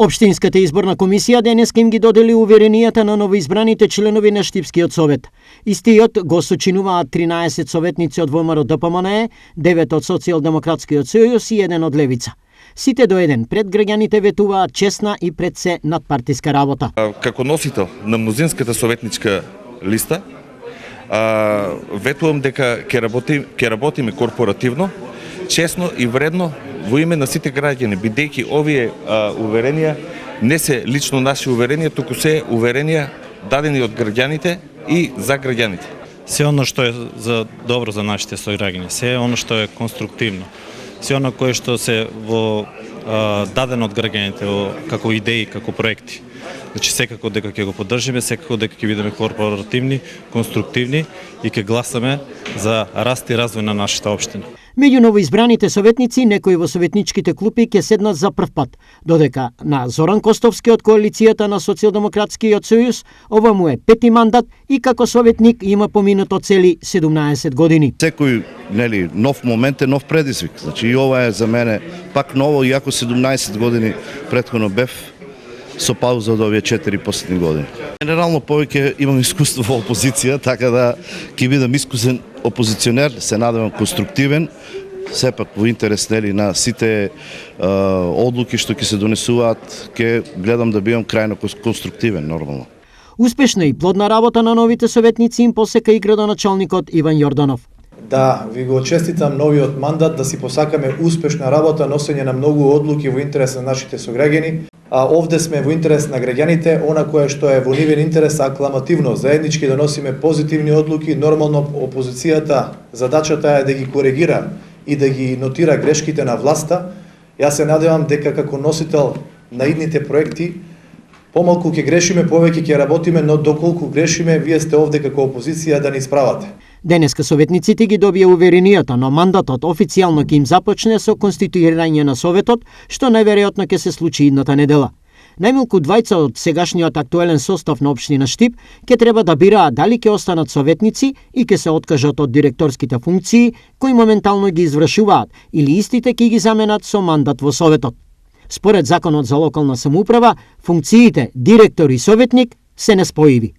Општинската изборна комисија денеска им ги додели уверенијата на новоизбраните членови на Штипскиот совет. Истиот го сочинуваат 13 советници од ВМРО ДПМНЕ, 9 од Социјалдемократскиот сојуз и 1 од Левица. Сите до еден пред граѓаните ветуваат честна и пред се надпартиска работа. Како носител на мнозинската советничка листа, ветувам дека ќе работиме корпоративно, честно и вредно во име на сите граѓани, бидејќи овие уверенија не се лично наши уверенија, туку се уверенија дадени од граѓаните и за граѓаните. Се оно што е за добро за нашите сојграѓани, се оно што е конструктивно, се оно кое што се во дадено од граѓаните како идеи, како проекти. Значи секако дека ќе го поддржиме, секако дека ќе бидеме корпоративни, конструктивни и ќе гласаме за раст и развој на нашата општина. Меѓу новоизбраните советници, некои во советничките клупи ќе седнат за прв пат, додека на Зоран Костовски од коалицијата на Социјалдемократскиот сојуз ова му е пети мандат и како советник има поминато цели 17 години. Секој нов момент е нов предизвик. Значи и ова е за мене пак ново, иако 17 години претходно бев со пауза од овие 4 последни години. Генерално повеќе имам искуство во опозиција, така да ќе бидам искусен опозиционер, се надевам конструктивен, сепак во интерес на сите одлуки што ќе се донесуваат, ќе гледам да бидам крајно конструктивен нормално. Успешна и плодна работа на новите советници им посека и градоначалникот Иван Јорданов. Да ви го честитам новиот мандат, да си посакаме успешна работа, носење на многу одлуки во интерес на нашите сограѓани. Овде сме во интерес на граѓаните, она кое што е во нивен интерес акламативно, заеднички да носиме позитивни одлуки. Нормално опозицијата задачата е да ги коригира и да ги нотира грешките на власта. Јас се надевам дека како носител на идните проекти помалку ќе грешиме, повеќе ќе работиме, но доколку грешиме, вие сте овде како опозиција да ни исправате. Денеска советниците ги добија уверенијата, но мандатот официјално ќе им започне со конституирање на советот, што најверојатно ќе се случи идната недела. Најмалку двајца од сегашниот актуелен состав на општина Штип ќе треба да бираат дали ќе останат советници и ќе се откажат од директорските функции кои моментално ги извршуваат или истите ќе ги заменат со мандат во советот. Според законот за локална самоуправа, функциите директор и советник се неспоиви.